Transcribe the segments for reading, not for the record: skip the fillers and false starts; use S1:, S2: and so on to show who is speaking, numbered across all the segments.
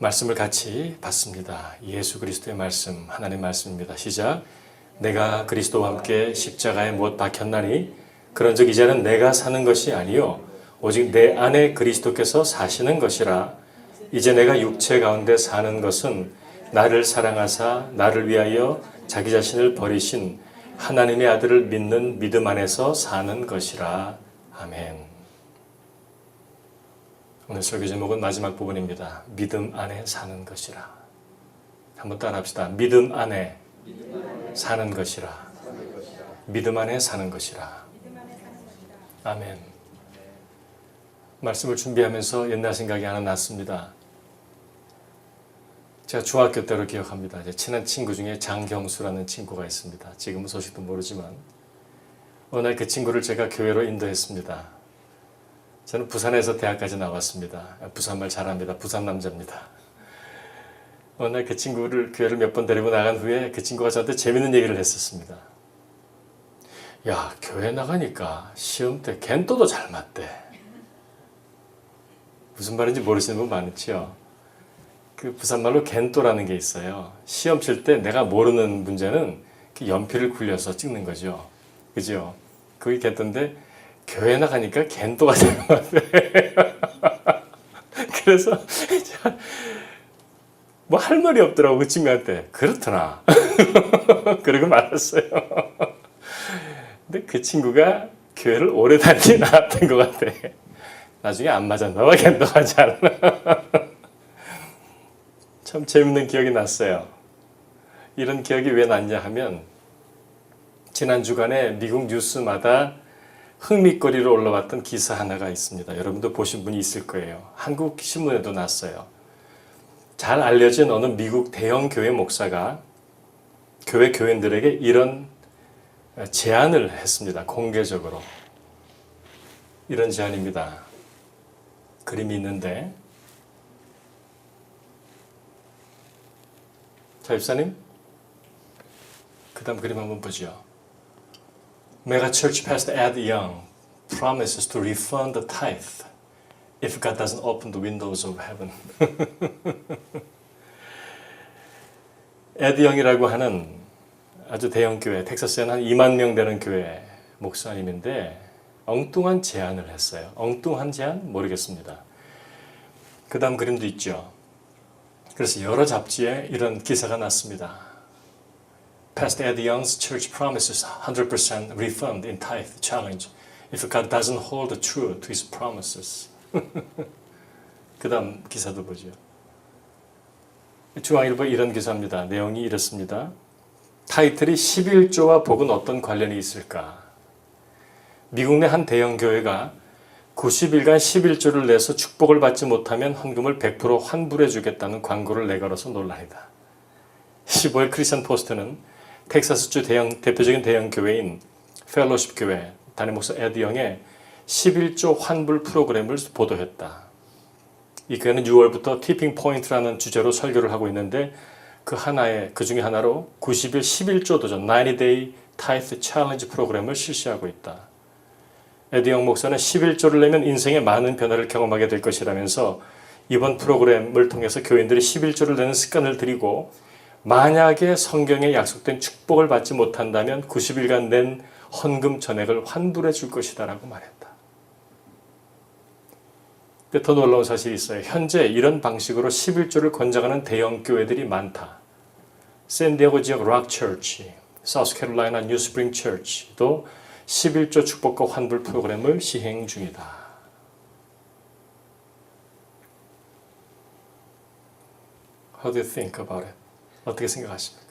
S1: 말씀을 같이 받습니다. 예수 그리스도의 말씀, 하나님의 말씀입니다. 시작. 내가 그리스도와 함께 십자가에 못 박혔나니 그런즉 이제는 내가 사는 것이 아니요 오직 내 안에 그리스도께서 사시는 것이라. 이제 내가 육체 가운데 사는 것은 나를 사랑하사 나를 위하여 자기 자신을 버리신 하나님의 아들을 믿는 믿음 안에서 사는 것이라. 아멘. 오늘 설교 제목은 마지막 부분입니다. 믿음 안에 사는 것이라. 한번 따라합시다. 믿음 안에 사는 것이라. 믿음 안에 사는 것이라. 아멘. 말씀을 준비하면서 옛날 생각이 하나 났습니다. 제가 중학교 때로 기억합니다. 제 친한 친구 중에 장경수라는 친구가 있습니다. 지금은 소식도 모르지만 어느 날 그 친구를 제가 교회로 인도했습니다. 저는 부산에서 대학까지 나왔습니다. 부산말 잘합니다. 부산 남자입니다. 어느 날 그 친구를 교회를 몇 번 데리고 나간 후에 그 친구가 저한테 재밌는 얘기를 했었습니다. 야, 교회 나가니까 시험 때 겐또도 잘 맞대. 무슨 말인지 모르시는 분 많죠? 그 부산말로 겐또라는 게 있어요. 시험 칠 때 내가 모르는 문제는 연필을 굴려서 찍는 거죠. 그죠? 그게 겐또인데 교회 나가니까 겐또가 되는 것 같아. 그래서 뭐 할 말이 없더라고 그 친구한테. 그렇더나. 그러고 말았어요. 근데 그 친구가 교회를 오래 다니지 않았던 것 같아. 나중에 안 맞았나 봐. 겐또가 잘. 참 재밌는 기억이 났어요. 이런 기억이 왜 났냐 하면 지난 주간에 미국 뉴스마다 흥미거리로 올라왔던 기사 하나가 있습니다. 여러분도 보신 분이 있을 거예요. 한국 신문에도 났어요. 잘 알려진 어느 미국 대형 교회 목사가 교회 교인들에게 이런 제안을 했습니다. 공개적으로. 이런 제안입니다. 그림이 있는데 자, 집사님 그 다음 그림 한번 보죠. Mega church pastor Ed Young promises to refund the tithe if God doesn't open the windows of heaven. 에드 영이라고 하는 아주 대형 교회, 텍사스에는 한 2만 명 되는 교회 목사님인데 엉뚱한 제안을 했어요. 엉뚱한 제안? 모르겠습니다. 그 다음 그림도 있죠. 그래서 여러 잡지에 이런 기사가 났습니다. Pastor Ed Young's church promises 100% refund in tithe challenge if God doesn't hold true to his promises. 그 다음 기사도 보죠. 중앙일보 이런 기사입니다. 내용이 이렇습니다. 타이틀이 11조와 복은 어떤 관련이 있을까? 미국 내 한 대형 교회가 90일간 11조를 내서 축복을 받지 못하면 헌금을 100% 환불해 주겠다는 광고를 내걸어서 논란이다. 15일 크리스천 포스트는 텍사스주 대표적인 대형 교회인 펠로십 교회 담임 목사 에드 영의 11조 환불 프로그램을 보도했다. 이 교회는 6월부터 티핑 포인트라는 주제로 설교를 하고 있는데 그 중에 하나로 90일 11조 도전 90day tithe challenge 프로그램을 실시하고 있다. 에드 영 목사는 11조를 내면 인생에 많은 변화를 경험하게 될 것이라면서 이번 프로그램을 통해서 교인들이 11조를 내는 습관을 들이고 만약에 성경에 약속된 축복을 받지 못한다면 90일간 낸 헌금 전액을 환불해 줄 것이다 라고 말했다. 더 놀라운 사실이 있어요. 현재 이런 방식으로 11조를 권장하는 대형 교회들이 많다. 샌디에고 지역 락 처치, 사우스캐롤라이나 뉴스프링 처치도 11조 축복과 환불 프로그램을 시행 중이다. How do you think about it? 어떻게 생각하십니까?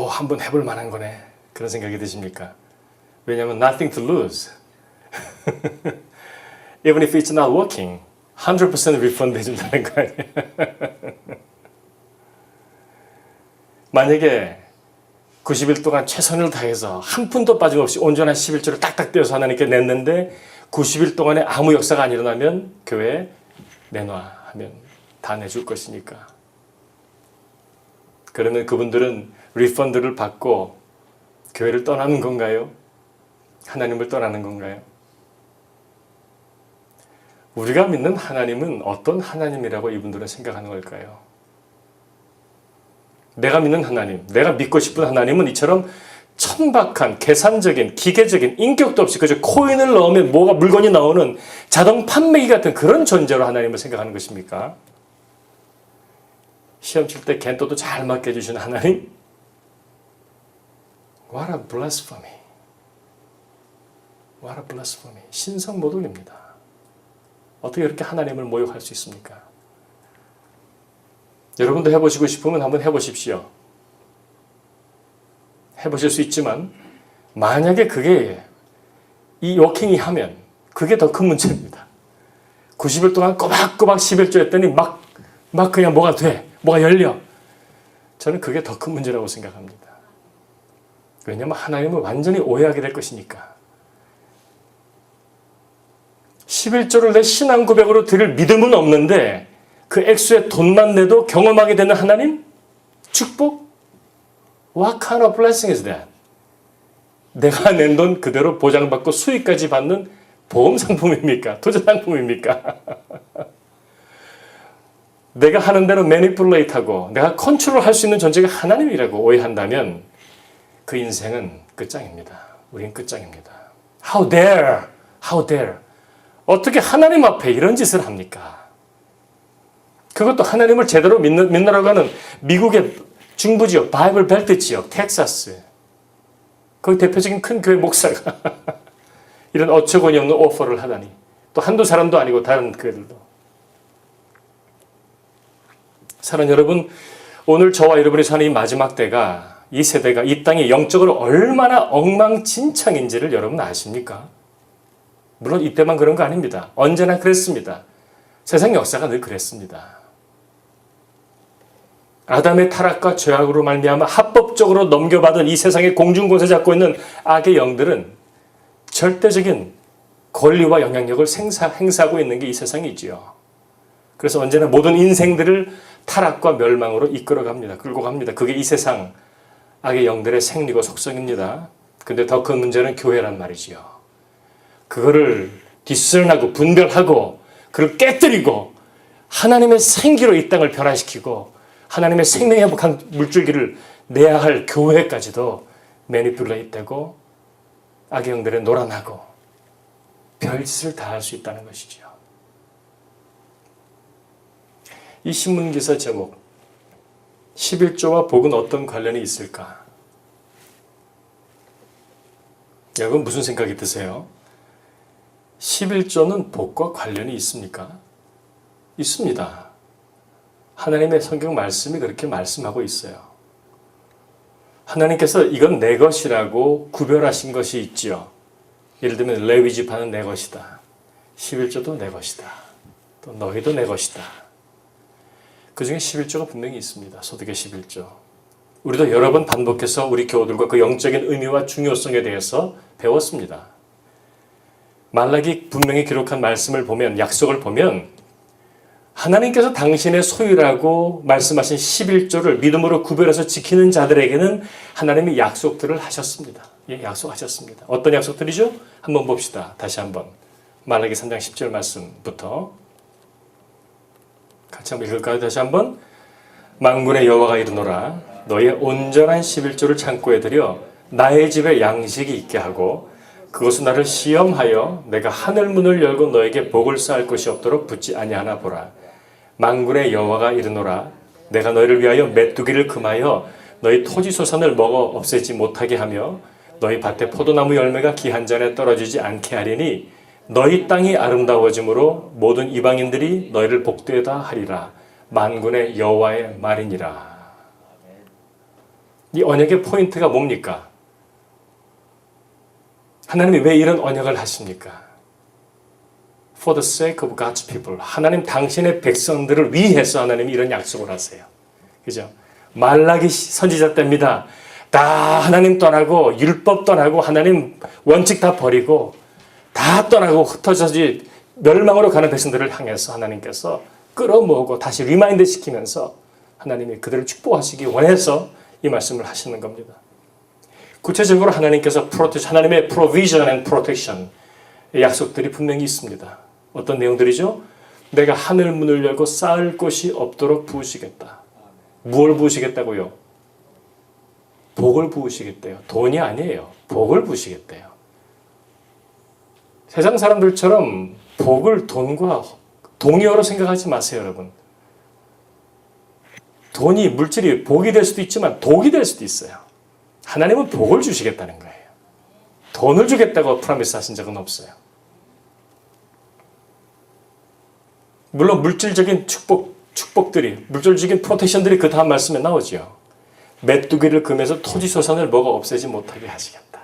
S1: 한번 해볼 만한 거네. 그런 생각이 드십니까? 왜냐하면 nothing to lose. Even if it's not working, 100% refund 해준다는 거 아니에요? 만약에 90일 동안 최선을 다해서 한 푼도 빠짐없이 온전한 11조를 딱딱 떼어서 하나님께 냈는데 90일 동안에 아무 역사가 안 일어나면 교회에 내놔 하면 다 내줄 것이니까. 그러면 그분들은 리펀드를 받고 교회를 떠나는 건가요? 하나님을 떠나는 건가요? 우리가 믿는 하나님은 어떤 하나님이라고 이분들은 생각하는 걸까요? 내가 믿는 하나님, 내가 믿고 싶은 하나님은 이처럼 천박한, 계산적인, 기계적인, 인격도 없이 그저 코인을 넣으면 뭐가 물건이 나오는 자동 판매기 같은 그런 존재로 하나님을 생각하는 것입니까? 시험 칠 때 겐또도 잘 맞게 해주시는 하나님? What a blasphemy. What a blasphemy. 신성모독입니다. 어떻게 그렇게 하나님을 모욕할 수 있습니까? 여러분도 해보시고 싶으면 한번 해보십시오. 해보실 수 있지만 만약에 그게 이 워킹이 하면 그게 더 큰 문제입니다. 90일 동안 꼬박꼬박 11조 했더니 막 그냥 뭐가 돼. 뭐가 열려. 저는 그게 더 큰 문제라고 생각합니다. 왜냐하면 하나님을 완전히 오해하게 될 것이니까. 11조를 내 신앙 고백으로 드릴 믿음은 없는데 그 액수에 돈만 내도 경험하게 되는 하나님? 축복? What kind of blessing is that? 내가 낸 돈 그대로 보장받고 수익까지 받는 보험 상품입니까? 투자 상품입니까? 내가 하는 대로 매니플레이트하고 내가 컨트롤할 수 있는 존재가 하나님이라고 오해한다면 그 인생은 끝장입니다. 우린 끝장입니다. How dare! How dare! 어떻게 하나님 앞에 이런 짓을 합니까? 그것도 하나님을 제대로 믿느라고 하는 미국의 중부지역, 바이블 벨트 지역, 텍사스. 거기 대표적인 큰 교회 목사가 이런 어처구니 없는 오퍼를 하다니. 또 한두 사람도 아니고 다른 교회들도. 사랑하는 여러분, 오늘 저와 여러분이 사는 이 마지막 때가, 이 세대가, 이 땅이 영적으로 얼마나 엉망진창인지를 여러분 아십니까? 물론 이때만 그런 거 아닙니다. 언제나 그랬습니다. 세상 역사가 늘 그랬습니다. 아담의 타락과 죄악으로 말미암아 합법적으로 넘겨받은 이 세상의 공중권세 잡고 있는 악의 영들은 절대적인 권리와 영향력을 행사하고 있는 게 이 세상이지요. 그래서 언제나 모든 인생들을 타락과 멸망으로 이끌어갑니다. 끌고 갑니다. 그게 이 세상 악의 영들의 생리고 속성입니다. 근데 더 큰 문제는 교회란 말이지요. 그거를 디스런하고 분별하고 그걸 깨뜨리고 하나님의 생기로 이 땅을 변화시키고 하나님의 생명의 행복한 물줄기를 내야 할 교회까지도 매니플레이트되고 악의 영들에 놀아나고 별짓을 다 할 수 있다는 것이죠. 이 신문기사 제목 11조와 복은 어떤 관련이 있을까? 여러분 무슨 생각이 드세요? 11조는 복과 관련이 있습니까? 있습니다. 하나님의 성경 말씀이 그렇게 말씀하고 있어요. 하나님께서 이건 내 것이라고 구별하신 것이 있지요. 예를 들면 레위 지파는 내 것이다. 11조도 내 것이다. 또 너희도 내 것이다. 그 중에 11조가 분명히 있습니다. 소득의 11조. 우리도 여러 번 반복해서 우리 교우들과 그 영적인 의미와 중요성에 대해서 배웠습니다. 말라기 분명히 기록한 말씀을 보면, 약속을 보면 하나님께서 당신의 소유라고 말씀하신 11조를 믿음으로 구별해서 지키는 자들에게는 하나님이 약속들을 하셨습니다. 예, 약속하셨습니다. 어떤 약속들이죠? 한번 봅시다. 다시 한번. 말라기 3장 10절 말씀부터 같이 한번 읽을까요? 다시 한번. 만군의 여호와가 이르노라 너의 온전한 11조를 창고에 들여 나의 집에 양식이 있게 하고 그것은 나를 시험하여 내가 하늘문을 열고 너에게 복을 쌓을 것이 없도록 붙지 아니하나 보라. 만군의 여호와가 이르노라 내가 너희를 위하여 메뚜기를 금하여 너희 토지 소산을 먹어 없애지 못하게 하며 너희 밭에 포도나무 열매가 기한 전에 떨어지지 않게 하리니 너희 땅이 아름다워짐으로 모든 이방인들이 너희를 복되다 하리라. 만군의 여호와의 말이니라. 이 언약의 포인트가 뭡니까? 하나님이 왜 이런 언약을 하십니까? For the sake of God's people. 하나님 당신의 백성들을 위해서 하나님이 이런 약속을 하세요. 그죠? 말라기 선지자 때입니다. 다 하나님 떠나고 율법 떠나고 하나님 원칙 다 버리고 다 떠나고 흩어져서 멸망으로 가는 백성들을 향해서 하나님께서 끌어모으고 다시 리마인드 시키면서 하나님이 그들을 축복하시기 원해서 이 말씀을 하시는 겁니다. 구체적으로 하나님께서 하나님의 provision and protection 약속들이 분명히 있습니다. 어떤 내용들이죠? 내가 하늘 문을 열고 쌓을 곳이 없도록 부으시겠다. 무엇을 부으시겠다고요? 복을 부으시겠대요. 돈이 아니에요. 복을 부으시겠대요. 세상 사람들처럼 복을 돈과 동의어로 생각하지 마세요, 여러분. 돈이, 물질이 복이 될 수도 있지만 독이 될 수도 있어요. 하나님은 복을 주시겠다는 거예요. 돈을 주겠다고 프로미스 하신 적은 없어요. 물론 물질적인 축복들이, 물질적인 프로텍션들이 그 다음 말씀에 나오죠. 메뚜기를 금해서 토지소산을 먹어 없애지 못하게 하시겠다.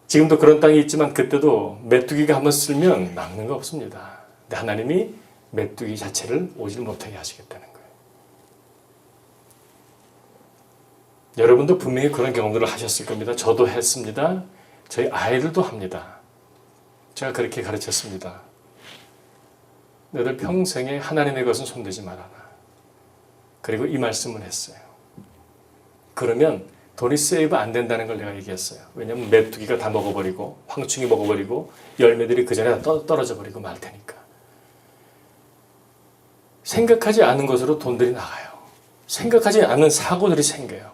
S1: 지금도 그런 땅이 있지만 그때도 메뚜기가 한번 쓸면 남는 거 없습니다. 근데 하나님이 메뚜기 자체를 오질 못하게 하시겠다는 거예요. 여러분도 분명히 그런 경험들을 하셨을 겁니다. 저도 했습니다. 저희 아이들도 합니다. 제가 그렇게 가르쳤습니다. 너희들 평생에 하나님의 것은 손대지 말아라. 그리고 이 말씀을 했어요. 그러면 돈이 세이브 안 된다는 걸 내가 얘기했어요. 왜냐하면 메뚜기가 다 먹어버리고 황충이 먹어버리고 열매들이 그 전에 다 떨어져 버리고 말 테니까. 생각하지 않은 것으로 돈들이 나가요. 생각하지 않은 사고들이 생겨요.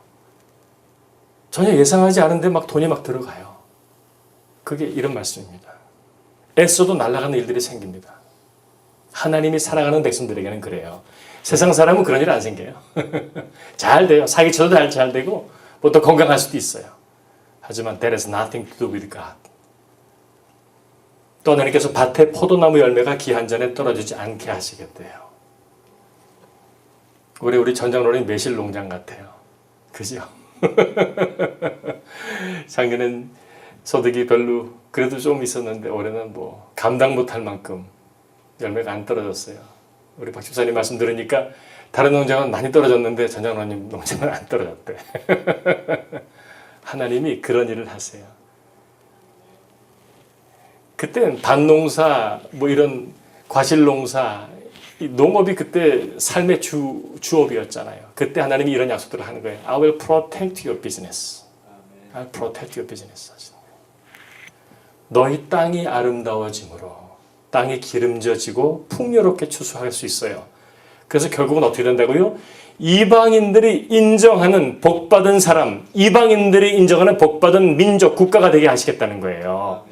S1: 전혀 예상하지 않은데 막 돈이 막 들어가요. 그게 이런 말씀입니다. 애써도 날아가는 일들이 생깁니다. 하나님이 사랑하는 백성들에게는 그래요. 세상 사람은 그런 일 안 생겨요. 잘 돼요. 사기쳐도 잘 되고 뭐 더 건강할 수도 있어요. 하지만 that has nothing to do with God. 또 하나님께서 밭에 포도나무 열매가 기한 전에 떨어지지 않게 하시겠대요. 우리 전장로는 매실 농장 같아요. 그죠? 작년엔 소득이 별로 그래도 좀 있었는데 올해는 뭐 감당 못할 만큼 열매가 안 떨어졌어요. 우리 박 집사님 말씀 들으니까 다른 농장은 많이 떨어졌는데 전장로님 농장은 안 떨어졌대. 하나님이 그런 일을 하세요. 그때는 밭농사, 뭐 이런 과실농사, 농업이 그때 삶의 주업이었잖아요. 그때 하나님이 이런 약속들을 하는 거예요. I will protect your business. I will protect your business. 너희 땅이 아름다워짐으로 땅이 기름져지고 풍요롭게 추수할 수 있어요. 그래서 결국은 어떻게 된다고요? 이방인들이 인정하는 복받은 사람, 이방인들이 인정하는 복받은 민족, 국가가 되게 하시겠다는 거예요.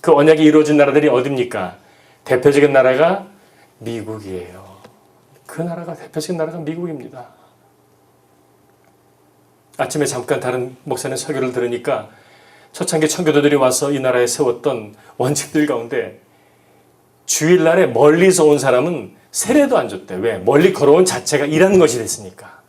S1: 그 언약이 이루어진 나라들이 어디입니까? 대표적인 나라가 미국이에요. 그 나라가 대표적인 나라가 미국입니다. 아침에 잠깐 다른 목사님 설교를 들으니까 초창기 청교도들이 와서 이 나라에 세웠던 원칙들 가운데 주일날에 멀리서 온 사람은 세례도 안 줬대. 왜? 멀리 걸어온 자체가 일하는 것이 됐으니까.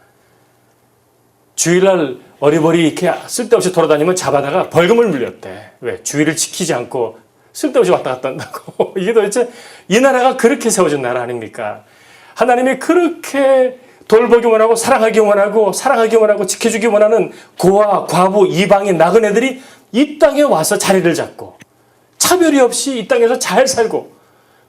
S1: 주일날 어리버리 이렇게 쓸데없이 돌아다니면 잡아다가 벌금을 물렸대. 왜? 주일을 지키지 않고 쓸데없이 왔다 갔다 한다고. 이게 도대체 이 나라가 그렇게 세워진 나라 아닙니까? 하나님이 그렇게 돌보기만 하고 사랑하기만 하고 지켜주기 원하는 고아, 과부, 이방인, 나그네들이 이 땅에 와서 자리를 잡고 차별이 없이 이 땅에서 잘 살고,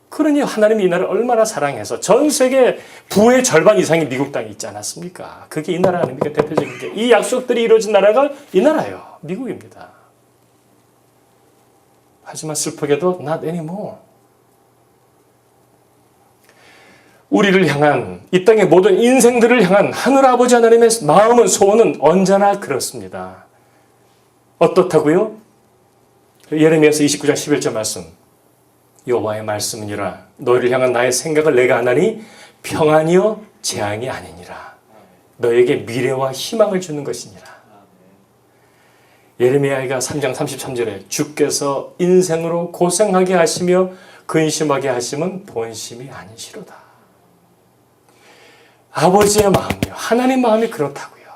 S1: 그러니 하나님이 이 나라를 얼마나 사랑해서 전 세계 부의 절반 이상이 미국 땅에 있지 않았습니까? 그게 이 나라 아닙니까? 대표적인 게. 이 약속들이 이루어진 나라가 이 나라예요. 미국입니다. 하지만 슬프게도 not anymore. 우리를 향한, 이 땅의 모든 인생들을 향한 하늘아버지 하나님의 마음은, 소원은 언제나 그렇습니다. 어떻다고요? 예레미야서 29장 11절 말씀. 여호와의 말씀이니라. 너희를 향한 나의 생각을 내가 아나니 평안이요 재앙이 아니니라. 너에게 미래와 희망을 주는 것이니라. 예레미야가 3장 33절에 주께서 인생으로 고생하게 하시며 근심하게 하심은 본심이 아니시로다. 아버지의 마음이요, 하나님 마음이 그렇다고요.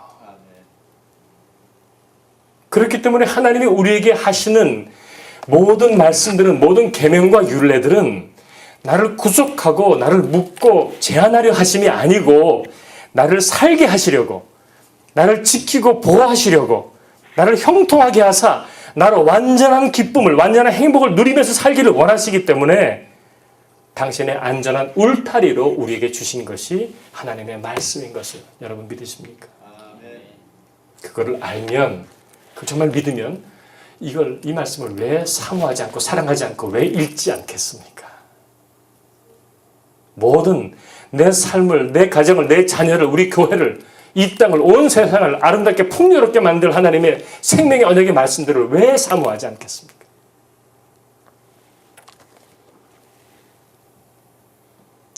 S1: 그렇기 때문에 하나님이 우리에게 하시는 모든 말씀들은, 모든 계명과 율례들은 나를 구속하고 나를 묶고 제한하려 하심이 아니고 나를 살게 하시려고, 나를 지키고 보호하시려고, 나를 형통하게 하사 나로 완전한 기쁨을, 완전한 행복을 누리면서 살기를 원하시기 때문에 당신의 안전한 울타리로 우리에게 주신 것이 하나님의 말씀인 것을 여러분 믿으십니까? 그거를 알면, 그 정말 믿으면 이 말씀을 왜 사모하지 않고 사랑하지 않고 왜 읽지 않겠습니까? 모든 내 삶을, 내 가정을, 내 자녀를, 우리 교회를, 이 땅을, 온 세상을 아름답게 풍요롭게 만들 하나님의 생명의 언약의 말씀들을 왜 사모하지 않겠습니까?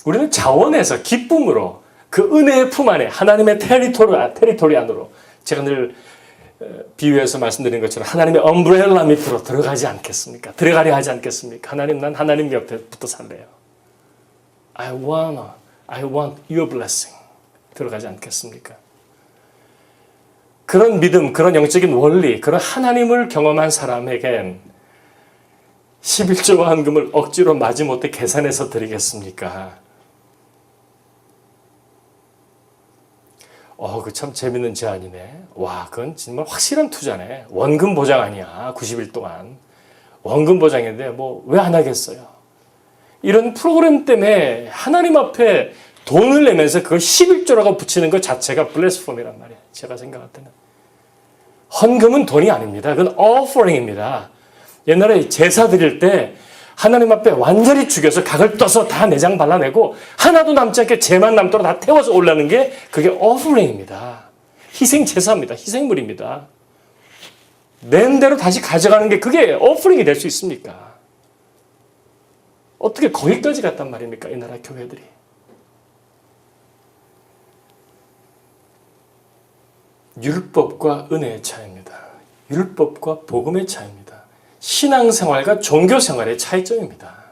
S1: 우리는 자원에서 기쁨으로 그 은혜의 품 안에 하나님의 테리토리 안으로, 제가 늘 비유해서 말씀드린 것처럼 하나님의 엄브렐라 밑으로 들어가지 않겠습니까? 들어가려 하지 않겠습니까? 하나님, 난 하나님 옆에 붙어 살래요. I want your blessing. 들어가지 않겠습니까? 그런 믿음, 그런 영적인 원리, 그런 하나님을 경험한 사람에겐 11조와 헌금을 억지로 마지못해 계산해서 드리겠습니까? 그 참 재밌는 제안이네. 와, 그건 정말 확실한 투자네. 원금 보장 아니야. 90일 동안. 원금 보장인데 뭐 왜 안 하겠어요? 이런 프로그램 때문에 하나님 앞에 돈을 내면서 그걸 11조라고 붙이는 것 자체가 블레스폼이란 말이야. 제가 생각할 때는. 헌금은 돈이 아닙니다. 그건 offering입니다. 옛날에 제사 드릴 때 하나님 앞에 완전히 죽여서 각을 떠서 다 내장 발라내고 하나도 남지 않게 재만 남도록 다 태워서 올라는 게 그게 offering입니다. 희생 제사입니다. 희생물입니다. 낸 대로 다시 가져가는 게 그게 offering이 될 수 있습니까? 어떻게 거기까지 갔단 말입니까? 이 나라 교회들이. 율법과 은혜의 차이입니다. 율법과 복음의 차이입니다. 신앙생활과 종교생활의 차이점입니다.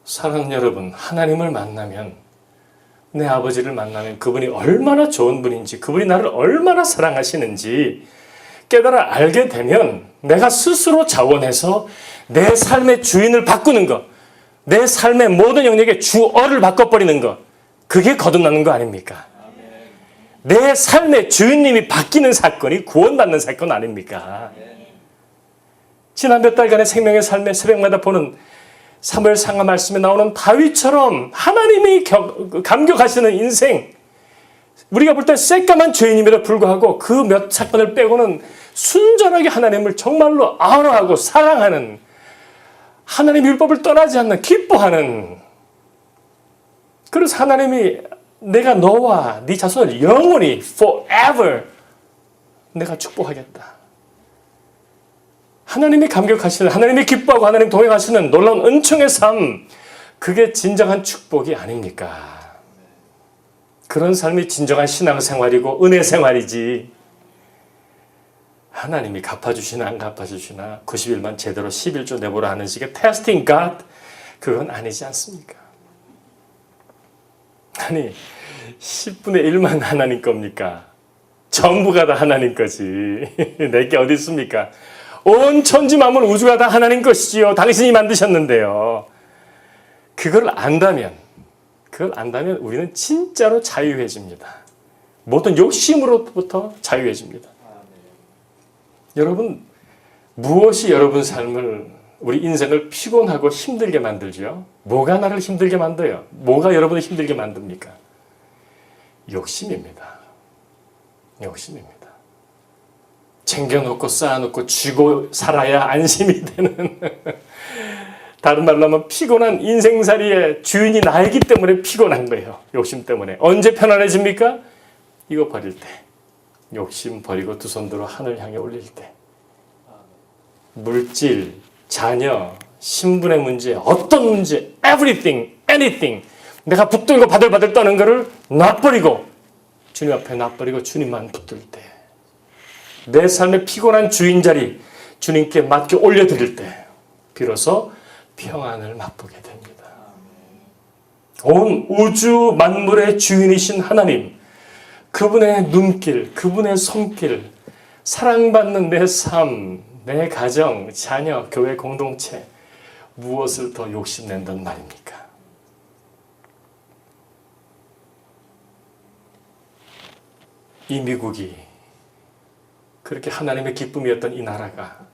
S1: 사랑하는 여러분, 하나님을 만나면, 내 아버지를 만나면 그분이 얼마나 좋은 분인지, 그분이 나를 얼마나 사랑하시는지 깨달아 알게 되면 내가 스스로 자원해서 내 삶의 주인을 바꾸는 것, 내 삶의 모든 영역의 주어를 바꿔버리는 것, 그게 거듭나는 거 아닙니까? 내 삶의 주인님이 바뀌는 사건이 구원받는 사건 아닙니까? 지난 몇 달간의 생명의 삶에 새벽마다 보는 사무엘 상하 말씀에 나오는 다윗처럼 하나님이 감격하시는 인생, 우리가 볼 때 새까만 죄인임에도 불구하고 그 몇 사건을 빼고는 순전하게 하나님을 정말로 아우러하고 사랑하는, 하나님 율법을 떠나지 않는, 기뻐하는, 그래서 하나님이 내가 너와 네 자손을 영원히 forever 내가 축복하겠다. 하나님이 감격하시는, 하나님이 기뻐하고 하나님 동행하시는 놀라운 은총의 삶, 그게 진정한 축복이 아닙니까? 그런 삶이 진정한 신앙생활이고 은혜생활이지, 하나님이 갚아주시나 안 갚아주시나 90일만 제대로 11조 내보라 하는 식의 testing God, 그건 아니지 않습니까? 아니, 10분의 1만 하나님 겁니까? 전부가 다 하나님 거지. 내게 어디 있습니까? 온 천지 만물 우주가 다 하나님 것이지요. 당신이 만드셨는데요. 그걸 안다면 우리는 진짜로 자유해집니다. 모든 욕심으로부터 자유해집니다. 여러분, 무엇이 여러분 삶을, 우리 인생을 피곤하고 힘들게 만들죠? 뭐가 나를 힘들게 만들어요? 뭐가 여러분을 힘들게 만듭니까? 욕심입니다. 욕심입니다. 챙겨놓고 쌓아놓고 쥐고 살아야 안심이 되는 다른 말로 하면 피곤한 인생살이의 주인이 나이기 때문에 피곤한 거예요. 욕심 때문에. 언제 편안해집니까? 이거 버릴 때. 욕심 버리고 두 손 들어 하늘 향해 올릴 때. 물질, 자녀, 신분의 문제, 어떤 문제, everything, anything, 내가 붙들고 바들바들 떠는 거를 놔버리고 주님 앞에 놔버리고 주님만 붙들 때, 내 삶의 피곤한 주인 자리 주님께 맡겨 올려드릴 때 비로소 평안을 맛보게 됩니다. 온 우주 만물의 주인이신 하나님, 그분의 눈길, 그분의 손길, 사랑받는 내 삶, 내 가정, 자녀, 교회 공동체, 무엇을 더 욕심낸단 말입니까? 이 미국이, 그렇게 하나님의 기쁨이었던 이 나라가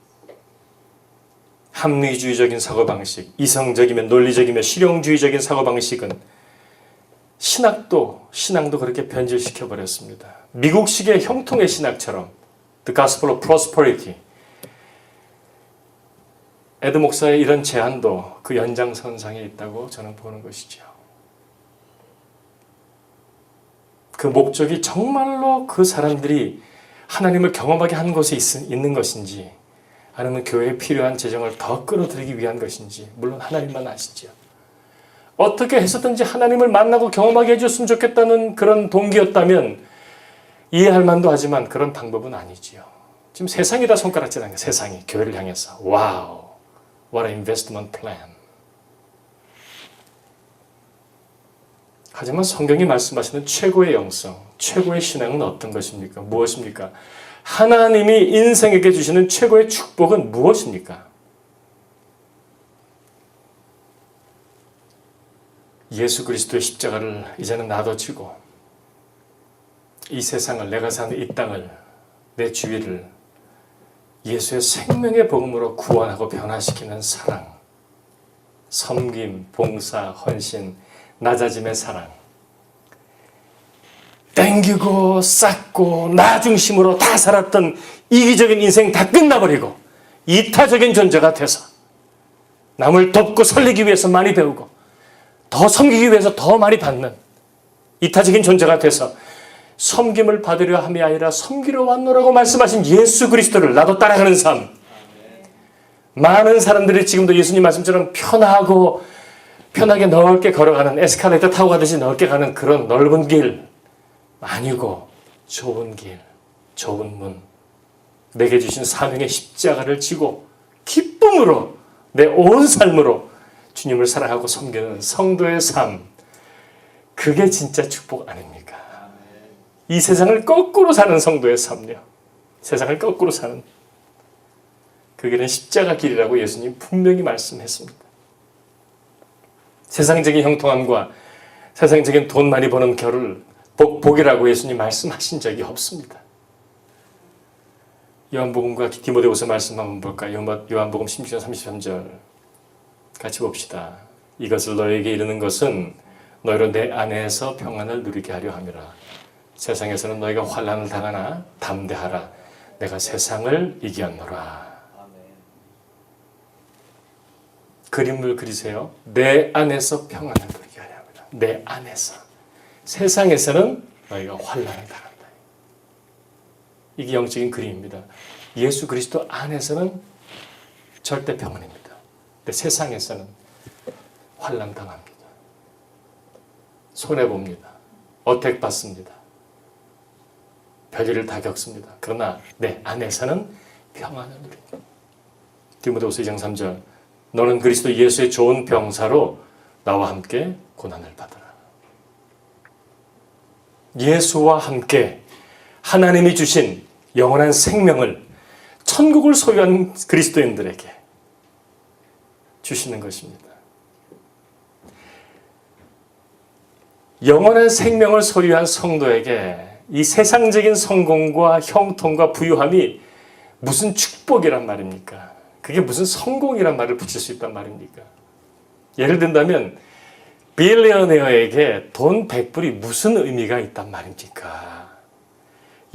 S1: 합리주의적인 사고방식, 이성적이며 논리적이며 실용주의적인 사고방식은 신앙도 그렇게 변질시켜버렸습니다. 미국식의 형통의 신학처럼 The Gospel of Prosperity. 에드 목사의 이런 제안도 그 연장선상에 있다고 저는 보는 것이죠. 그 목적이 정말로 그 사람들이 하나님을 경험하게 한 곳에 있는 것인지, 아니면 교회에 필요한 재정을 더 끌어들이기 위한 것인지 물론 하나님만 아시죠. 어떻게 해서든지 하나님을 만나고 경험하게 해줬으면 좋겠다는 그런 동기였다면 이해할 만도 하지만 그런 방법은 아니지요. 지금 세상이 다 손가락질하는 거예요. 세상이 교회를 향해서. 와우, what an investment plan. 하지만 성경이 말씀하시는 최고의 영성, 최고의 신앙은 어떤 것입니까? 무엇입니까? 하나님이 인생에게 주시는 최고의 축복은 무엇입니까? 예수 그리스도의 십자가를 이제는 나도 지고 이 세상을, 내가 사는 이 땅을, 내 주위를 예수의 생명의 복음으로 구원하고 변화시키는 사랑, 섬김, 봉사, 헌신, 낮아짐의 사랑, 땡기고 쌓고 나 중심으로 다 살았던 이기적인 인생 다 끝나버리고 이타적인 존재가 돼서 남을 돕고 살리기 위해서 많이 배우고 더 섬기기 위해서 더 많이 받는 이타적인 존재가 돼서 섬김을 받으려 함이 아니라 섬기러 왔노라고 말씀하신 예수 그리스도를 나도 따라가는 삶. 많은 사람들이 지금도 예수님 말씀처럼 편하게 넓게 걸어가는, 에스컬레이터 타고 가듯이 넓게 가는 그런 넓은 길 아니고 좁은 길, 좁은 문, 내게 주신 사명의 십자가를 지고 기쁨으로 내 온 삶으로 주님을 사랑하고 섬기는 성도의 삶, 그게 진짜 축복 아닙니까? 이 세상을 거꾸로 사는 성도의 삶요. 세상을 거꾸로 사는 그 길은 십자가 길이라고 예수님 분명히 말씀했습니다. 세상적인 형통함과 세상적인 돈 많이 버는 결을 복이라고 예수님 말씀하신 적이 없습니다. 요한복음과 디모데후서 말씀 한번 볼까요? 요한복음 16장 33절 같이 봅시다. 이것을 너에게 이르는 것은 너희로 내 안에서 평안을 누리게 하려 함이라. 세상에서는 너희가 환난을 당하나 담대하라. 내가 세상을 이겼노라. 그림을 그리세요. 내 안에서 평안을 누리게 하려 합니다. 내 안에서. 세상에서는 너희가 환난을 당한다. 이게 영적인 그림입니다. 예수 그리스도 안에서는 절대 평안입니다. 근데 세상에서는 환난 당합니다. 손해봅니다. 어택받습니다. 별일을 다 겪습니다. 그러나 내 안에서는 평안을 누립니다. 디모데후서 2장 3절 너는 그리스도 예수의 좋은 병사로 나와 함께 고난을 받으라. 예수와 함께 하나님이 주신 영원한 생명을, 천국을 소유한 그리스도인들에게 주시는 것입니다. 영원한 생명을 소유한 성도에게 이 세상적인 성공과 형통과 부유함이 무슨 축복이란 말입니까? 그게 무슨 성공이란 말을 붙일 수 있단 말입니까? 예를 든다면 빌리어네어에게 돈 100불이 무슨 의미가 있단 말입니까?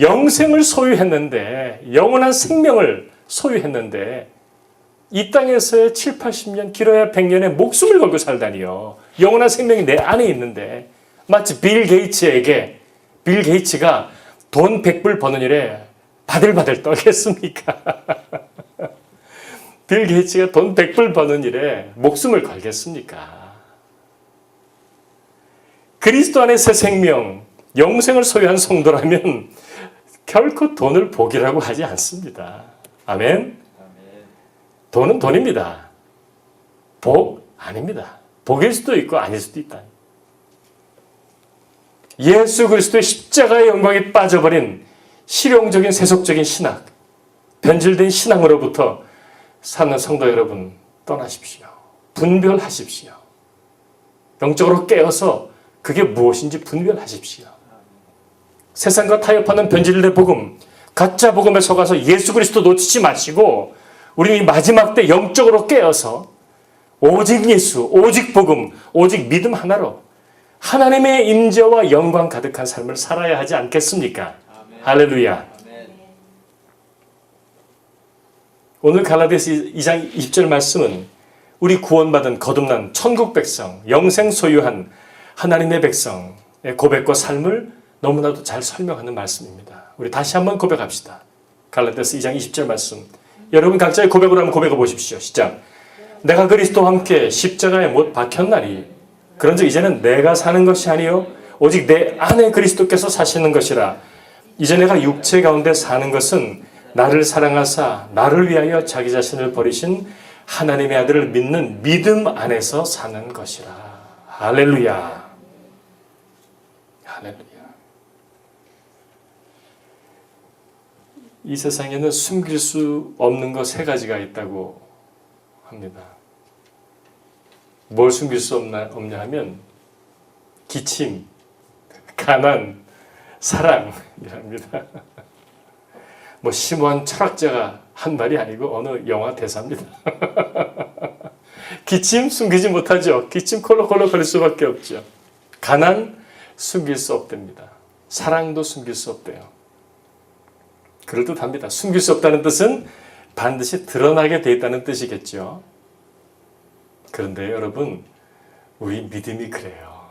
S1: 영생을 소유했는데, 영원한 생명을 소유했는데 이 땅에서의 7, 80년, 길어야 100년의 목숨을 걸고 살다니요. 영원한 생명이 내 안에 있는데 마치 빌 게이츠가 돈 100불 버는 일에 바들바들 떨겠습니까? 빌 게이츠가 돈 100불 버는 일에 목숨을 걸겠습니까? 그리스도 안에 새 생명, 영생을 소유한 성도라면 결코 돈을 복이라고 하지 않습니다. 아멘? 돈은 돈입니다. 복 아닙니다. 복일 수도 있고 아닐 수도 있다. 예수 그리스도의 십자가의 영광에 빠져버린 실용적인 세속적인 신학, 변질된 신앙으로부터 사는 성도 여러분 떠나십시오. 분별하십시오. 영적으로 깨어서 그게 무엇인지 분별하십시오. 세상과 타협하는 변질된 복음, 가짜 복음에 속아서 예수 그리스도 놓치지 마시고 우리 마지막 때 영적으로 깨어서 오직 예수, 오직 복음, 오직 믿음 하나로 하나님의 임재와 영광 가득한 삶을 살아야 하지 않겠습니까? 아멘. 할렐루야. 아멘. 오늘 갈라디아서 2장 20절 말씀은 우리 구원받은 거듭난 천국 백성, 영생 소유한 하나님의 백성의 고백과 삶을 너무나도 잘 설명하는 말씀입니다. 우리 다시 한번 고백합시다. 갈라디아서 2장 20절 말씀. 여러분 각자의 고백으로 한번 고백해 보십시오. 시작. 내가 그리스도와 함께 십자가에 못 박혔나니 그런즉 이제는 내가 사는 것이 아니요 오직 내 안에 그리스도께서 사시는 것이라. 이제 내가 육체 가운데 사는 것은 나를 사랑하사 나를 위하여 자기 자신을 버리신 하나님의 아들을 믿는 믿음 안에서 사는 것이라. 할렐루야. 할렐루야. 이 세상에는 숨길 수 없는 것 세 가지가 있다고 합니다. 뭘 숨길 수 없냐 하면 기침, 가난, 사랑이랍니다. 뭐 심오한 철학자가 한 말이 아니고 어느 영화 대사입니다. 기침 숨기지 못하죠. 기침 콜록콜록 거릴 수밖에 없죠. 가난 숨길 수 없답니다. 사랑도 숨길 수 없대요. 그럴듯합니다. 숨길 수 없다는 뜻은 반드시 드러나게 돼 있다는 뜻이겠죠. 그런데 여러분, 우리 믿음이 그래요.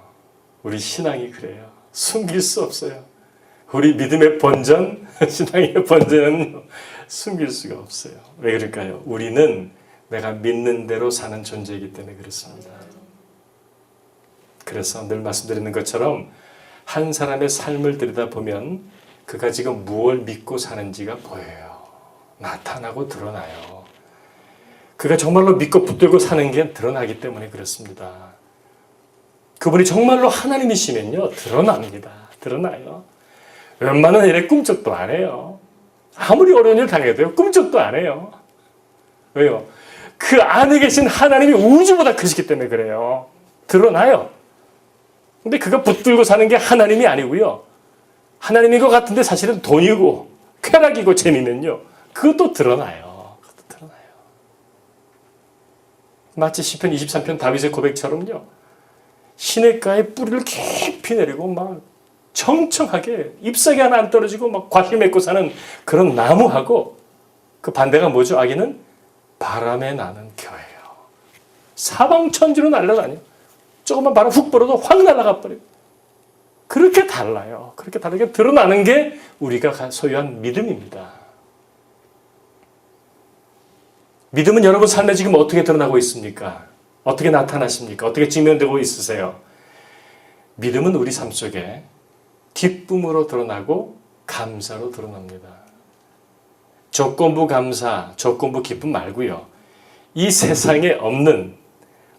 S1: 우리 신앙이 그래요. 숨길 수 없어요. 우리 믿음의 본전, 신앙의 본전은 숨길 수가 없어요. 왜 그럴까요? 우리는 내가 믿는 대로 사는 존재이기 때문에 그렇습니다. 그래서 늘 말씀드리는 것처럼 한 사람의 삶을 들여다보면 그가 지금 무엇을 믿고 사는지가 보여요. 나타나고 드러나요. 그가 정말로 믿고 붙들고 사는 게 드러나기 때문에 그렇습니다. 그분이 정말로 하나님이시면요, 드러납니다. 드러나요. 웬만한 일에 꿈쩍도 안 해요. 아무리 어려운 일 당해도요, 꿈쩍도 안 해요. 왜요? 그 안에 계신 하나님이 우주보다 크시기 때문에 그래요. 드러나요. 근데 그가 붙들고 사는 게 하나님이 아니고요. 하나님인 것 같은데 사실은 돈이고 쾌락이고 재미면요, 그것도 드러나요. 그것도 드러나요. 마치 시편 23편 다윗의 고백처럼요, 시냇가에 뿌리를 깊이 내리고 막 청청하게 잎사귀 하나 안 떨어지고 막 과실 맺고 사는 그런 나무하고, 그 반대가 뭐죠? 아기는 바람에 나는 겨예요. 사방천지로 날아다녀. 조금만 바람 훅 불어도 확 날아가 버려요. 그렇게 달라요. 그렇게 다르게 드러나는 게 우리가 소유한 믿음입니다. 믿음은 여러분 삶에 지금 어떻게 드러나고 있습니까? 어떻게 나타나십니까? 어떻게 증명되고 있으세요? 믿음은 우리 삶 속에 기쁨으로 드러나고 감사로 드러납니다. 조건부 감사, 조건부 기쁨 말고요, 이 세상에 없는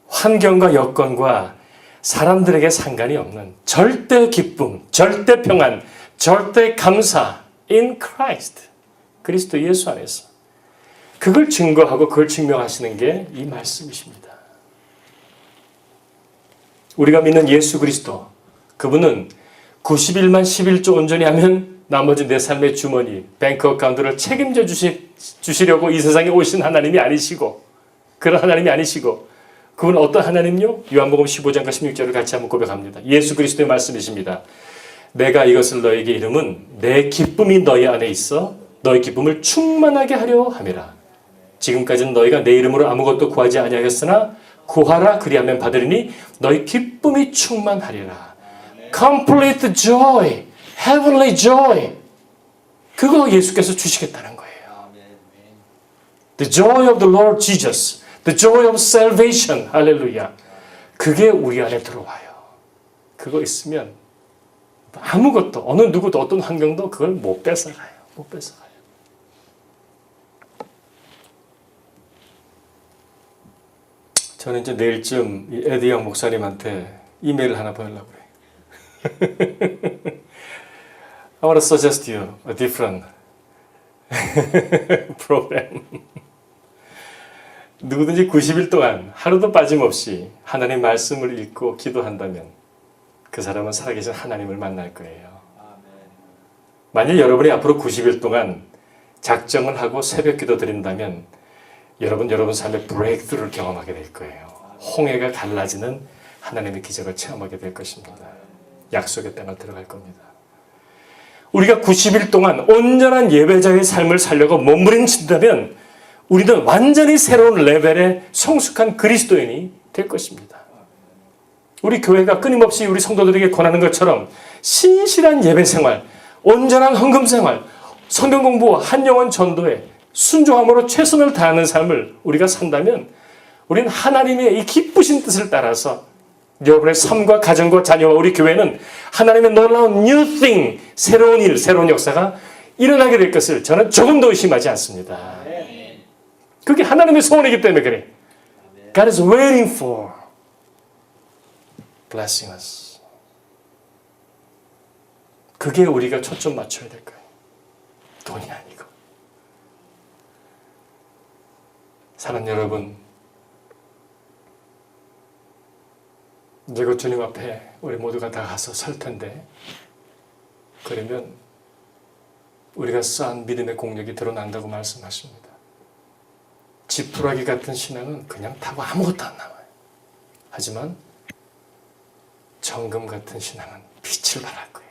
S1: 환경과 여건과 사람들에게 상관이 없는 절대 기쁨, 절대 평안, 절대 감사 in Christ, 그리스도 예수 안에서 그걸 증거하고 그걸 증명하시는 게 이 말씀이십니다. 우리가 믿는 예수 그리스도, 그분은 90일만 11조 온전히 하면 나머지 내 삶의 주머니, 뱅크 어카운트를 책임져 주시려고 이 세상에 오신 하나님이 아니시고, 그런 하나님이 아니시고, 그분은 어떤 하나님요? 요한복음 15장과 16절을 같이 한번 고백합니다. 예수 그리스도의 말씀이십니다. 내가 이것을 너에게 이름은 내 기쁨이 너희 안에 있어 너희 기쁨을 충만하게 하려 함이라. 지금까지는 너희가 내 이름으로 아무것도 구하지 아니하였으나 구하라 그리하면 받으리니 너희 기쁨이 충만하리라. Complete joy, heavenly joy. 그거 예수께서 주시겠다는 거예요. The joy of the Lord Jesus, the joy of salvation. 할렐루야. 그게 우리 안에 들어와요. 그거 있으면 아무것도, 어느 누구도 어떤 환경도 그걸 못 뺏어가요. 못 뺏어가요. 저는 이제 내일쯤 이 에디 영 목사님한테 이메일을 하나 보내려고 그래요. I want to suggest you a different program. 누구든지 90일 동안 하루도 빠짐없이 하나님 말씀을 읽고 기도한다면 그 사람은 살아계신 하나님을 만날 거예요. 만일 여러분이 앞으로 90일 동안 작정을 하고 새벽 기도 드린다면 여러분 삶의 브레이크스루를 경험하게 될 거예요. 홍해가 갈라지는 하나님의 기적을 체험하게 될 것입니다. 약속의 땅을 들어갈 겁니다. 우리가 90일 동안 온전한 예배자의 삶을 살려고 몸부림친다면 우리는 완전히 새로운 레벨의 성숙한 그리스도인이 될 것입니다. 우리 교회가 끊임없이 우리 성도들에게 권하는 것처럼 신실한 예배 생활, 온전한 헌금 생활, 성경 공부와 한 영혼 전도에 순종함으로 최선을 다하는 삶을 우리가 산다면 우리는 하나님의 이 기쁘신 뜻을 따라서 여러분의 삶과 가정과 자녀와 우리 교회는 하나님의 놀라운 new thing, 새로운 일, 새로운 역사가 일어나게 될 것을 저는 조금도 의심하지 않습니다. 그게 하나님의 소원이기 때문에 그래. God is waiting for blessing us. 그게 우리가 초점 맞춰야 될 거예요. 돈이 아니고. 사랑하는 여러분, 이제 곧 주님 앞에 우리 모두가 다 가서 설 텐데, 그러면 우리가 쌓은 믿음의 공력이 드러난다고 말씀하십니다. 지푸라기 같은 신앙은 그냥 타고 아무것도 안 나와요. 하지만 정금 같은 신앙은 빛을 발할 거예요.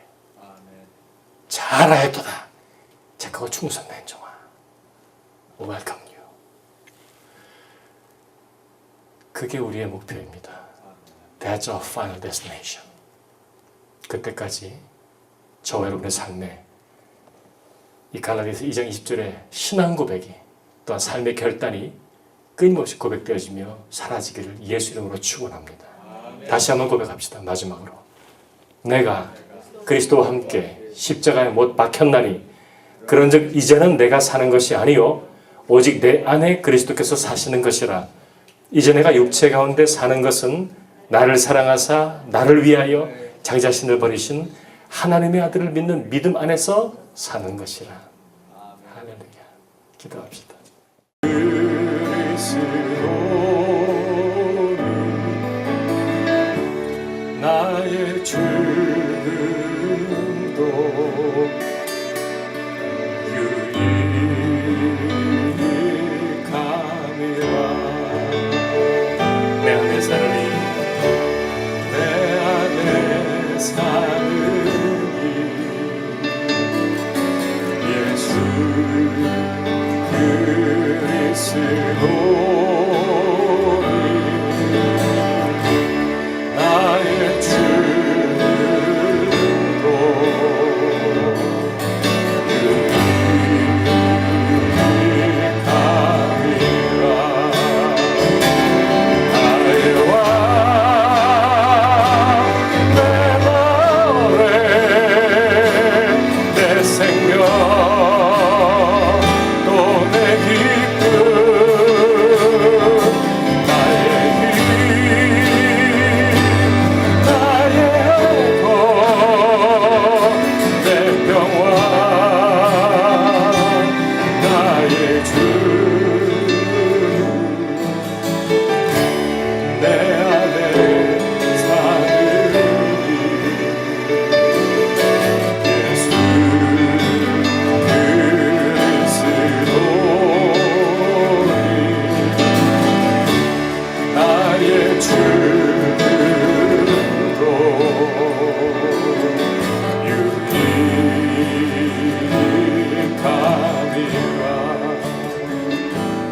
S1: 잘하였도다. 착하고 충성된 종아. welcome you. 그게 우리의 목표입니다. That's our final destination. 그때까지 저와 여러분의 삶에 이 갈라디아서 2장 20절의 신앙 고백이 또한 삶의 결단이 끊임없이 고백되어지며 사라지기를 예수 이름으로 축원합니다. 다시 한번 고백합시다. 마지막으로 내가 그리스도와 함께 십자가에 못 박혔나니 그런즉 이제는 내가 사는 것이 아니요 오직 내 안에 그리스도께서 사시는 것이라. 이제 내가 육체 가운데 사는 것은 나를 사랑하사 나를 위하여 자기 자신을 버리신 하나님의 아들을 믿는 믿음 안에서 사는 것이라. 할렐루야. 기도합시다. 나의 죽음도 유익함이라. 내 안에 사느니 내 안에 사느니 예수 그리스도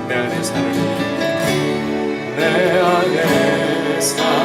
S1: 내 안에 사는 내 안에 사